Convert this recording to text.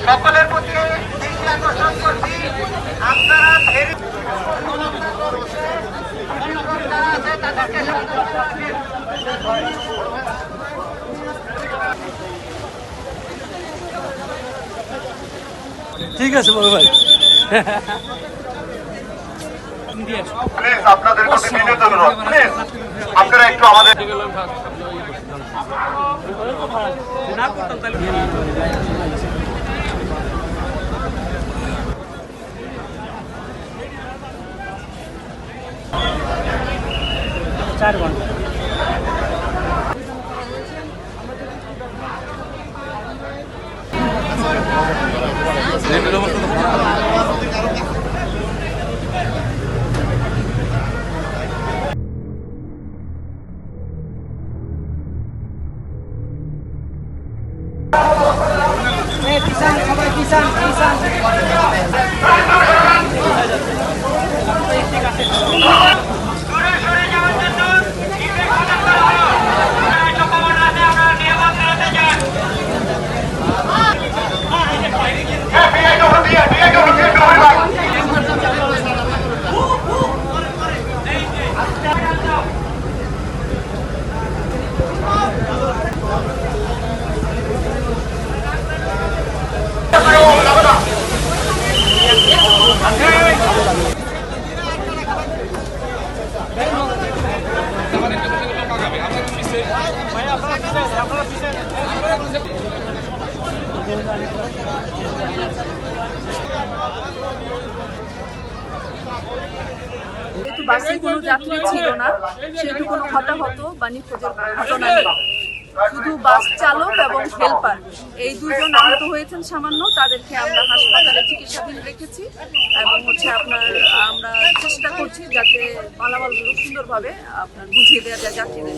সকলের প্রতি দৃষ্টি আকর্ষণ করছি, আপনারা তাদেরকে ঠিক আছে বড় ভাই। প্লিজ আপনাদের কাছে বিনীত অনুরোধ, প্লিজ আপনারা একটু আমাদের যেহেতু বাসে কোনো যাত্রী ছিল না, সেহেতু কোনো হতাহত বা নিখোঁজের ঘটনা নেই। শুধু বাস চালক এবং হেল্পার এই দুজন আহত হয়েছেন সামান্য, তাদেরকে আমরা হাসপাতালে চিকিৎসাধীন রেখেছি এবং আমরা চেষ্টা করছি যাতে মালামালগুলো সুন্দরভাবে বুঝিয়ে দেওয়া যায় যাত্রীদের।